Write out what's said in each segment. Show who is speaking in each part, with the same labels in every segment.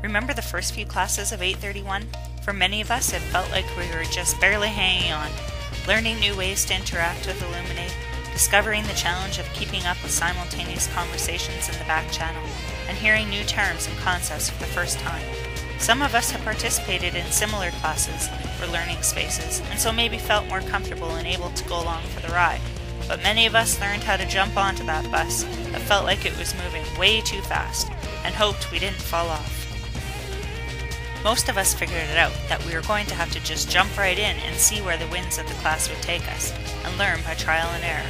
Speaker 1: Remember the first few classes of 831? For many of us, it felt like we were just barely hanging on, learning new ways to interact with Illuminate, discovering the challenge of keeping up with simultaneous conversations in the back channel, and hearing new terms and concepts for the first time. Some of us have participated in similar classes or learning spaces, and so maybe felt more comfortable and able to go along for the ride. But many of us learned how to jump onto that bus that felt like it was moving way too fast, and hoped we didn't fall off. Most of us figured it out that we were going to have to just jump right in and see where the winds of the class would take us, and learn by trial and error.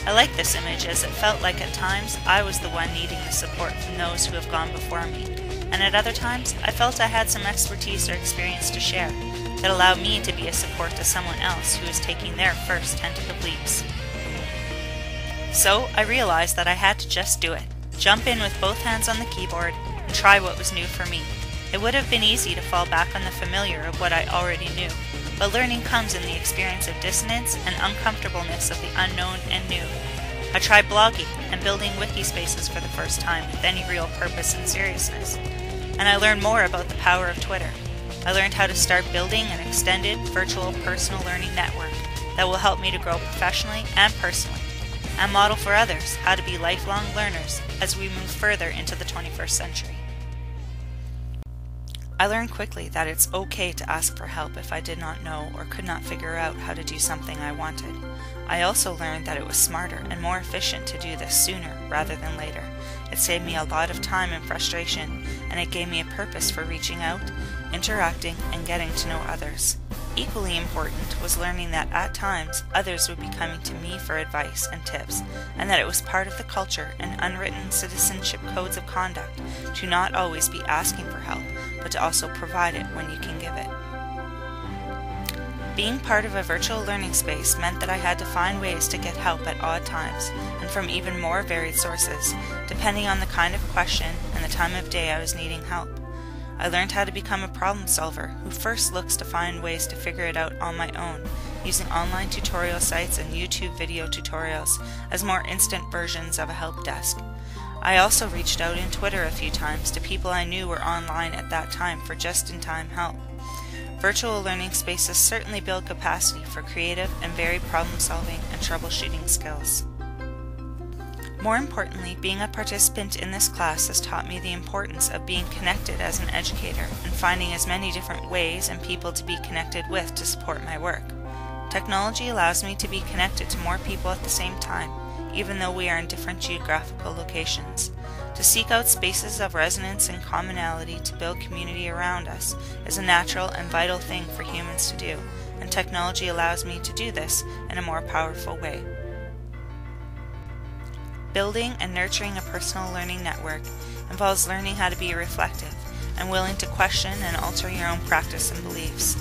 Speaker 1: I like this image as it felt like at times I was the one needing the support from those who have gone before me, and at other times I felt I had some expertise or experience to share that allowed me to be a support to someone else who is taking their first tentative leaps. So I realized that I had to just do it, jump in with both hands on the keyboard, and try what was new for me. It would have been easy to fall back on the familiar of what I already knew, but learning comes in the experience of dissonance and uncomfortableness of the unknown and new. I tried blogging and building wiki spaces for the first time with any real purpose and seriousness. And I learned more about the power of Twitter. I learned how to start building an extended, virtual, personal learning network that will help me to grow professionally and personally, and model for others how to be lifelong learners as we move further into the 21st century. I learned quickly that it's okay to ask for help if I did not know or could not figure out how to do something I wanted. I also learned that it was smarter and more efficient to do this sooner rather than later. It saved me a lot of time and frustration, and it gave me a purpose for reaching out, interacting, and getting to know others. Equally important was learning that at times others would be coming to me for advice and tips, and that it was part of the culture and unwritten citizenship codes of conduct to not always be asking for help, but to also provide it when you can give it. Being part of a virtual learning space meant that I had to find ways to get help at odd times and from even more varied sources, depending on the kind of question and the time of day I was needing help. I learned how to become a problem solver who first looks to find ways to figure it out on my own, using online tutorial sites and YouTube video tutorials as more instant versions of a help desk. I also reached out in Twitter a few times to people I knew were online at that time for just-in-time help. Virtual learning spaces certainly build capacity for creative and varied problem-solving and troubleshooting skills. More importantly, being a participant in this class has taught me the importance of being connected as an educator and finding as many different ways and people to be connected with to support my work. Technology allows me to be connected to more people at the same time, even though we are in different geographical locations. To seek out spaces of resonance and commonality to build community around us is a natural and vital thing for humans to do, and technology allows me to do this in a more powerful way. Building and nurturing a personal learning network involves learning how to be reflective and willing to question and alter your own practice and beliefs.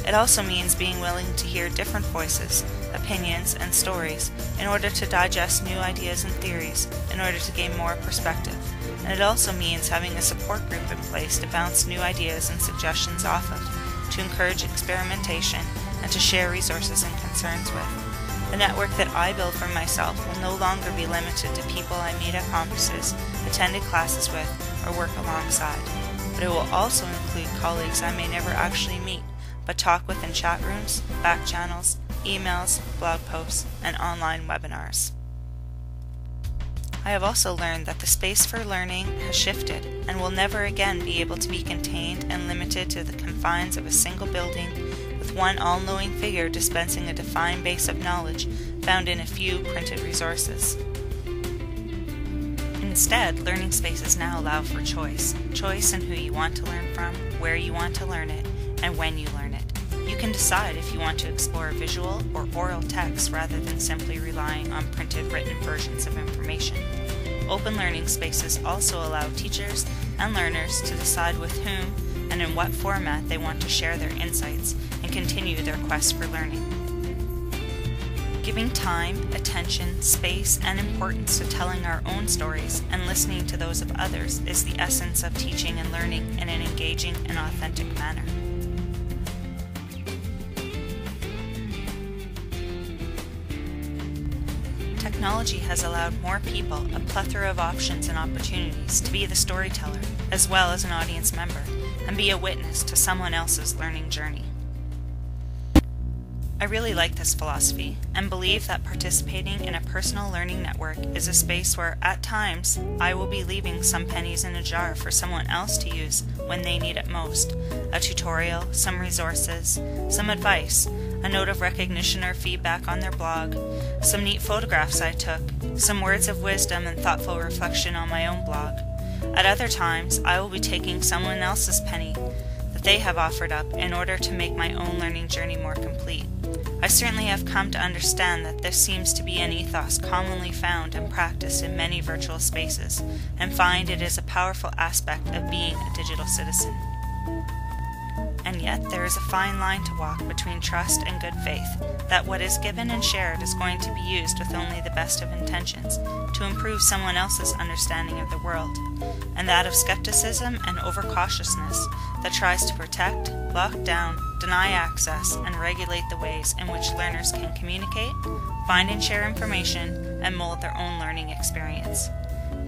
Speaker 1: It also means being willing to hear different voices, opinions, and stories in order to digest new ideas and theories in order to gain more perspective. And it also means having a support group in place to bounce new ideas and suggestions off of, to encourage experimentation, and to share resources and concerns with. The network that I build for myself will no longer be limited to people I meet at conferences, attended classes with, or work alongside, but it will also include colleagues I may never actually meet, but talk with in chat rooms, back channels, emails, blog posts, and online webinars. I have also learned that the space for learning has shifted and will never again be able to be contained and limited to the confines of a single building with one all-knowing figure dispensing a defined base of knowledge found in a few printed resources. Instead, learning spaces now allow for choice in who you want to learn from, where you want to learn it, and when you learn it. You can decide if you want to explore visual or oral text rather than simply relying on printed written versions of information. Open learning spaces also allow teachers and learners to decide with whom and in what format they want to share their insights and continue their quest for learning. Giving time, attention, space, and importance to telling our own stories and listening to those of others is the essence of teaching and learning in an engaging and authentic manner. Technology has allowed more people a plethora of options and opportunities to be the storyteller, as well as an audience member, and be a witness to someone else's learning journey. I really like this philosophy and believe that participating in a personal learning network is a space where, at times, I will be leaving some pennies in a jar for someone else to use when they need it most. A tutorial, some resources, some advice, a note of recognition or feedback on their blog, some neat photographs I took, some words of wisdom and thoughtful reflection on my own blog. At other times, I will be taking someone else's penny that they have offered up in order to make my own learning journey more complete. I certainly have come to understand that this seems to be an ethos commonly found and practiced in many virtual spaces, and find it is a powerful aspect of being a digital citizen. And yet there is a fine line to walk between trust and good faith, that what is given and shared is going to be used with only the best of intentions to improve someone else's understanding of the world, and that of skepticism and overcautiousness that tries to protect, lock down, deny access, and regulate the ways in which learners can communicate, find and share information, and mold their own learning experience.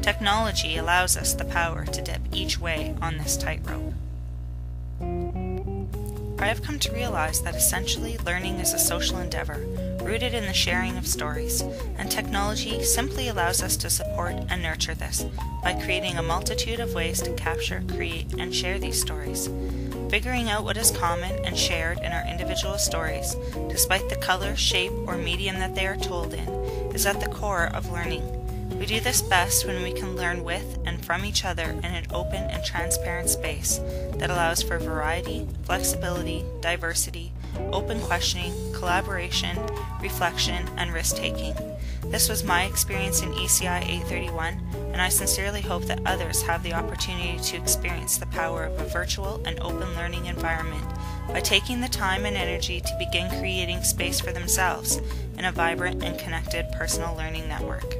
Speaker 1: Technology allows us the power to dip each way on this tightrope. I have come to realize that essentially learning is a social endeavor, rooted in the sharing of stories, and technology simply allows us to support and nurture this by creating a multitude of ways to capture, create, and share these stories. Figuring out what is common and shared in our individual stories, despite the color, shape, or medium that they are told in, is at the core of learning. We do this best when we can learn with and from each other in an open and transparent space that allows for variety, flexibility, diversity, open questioning, collaboration, reflection, and risk-taking. This was my experience in eci831, and I sincerely hope that others have the opportunity to experience the power of a virtual and open learning environment by taking the time and energy to begin creating space for themselves in a vibrant and connected personal learning network.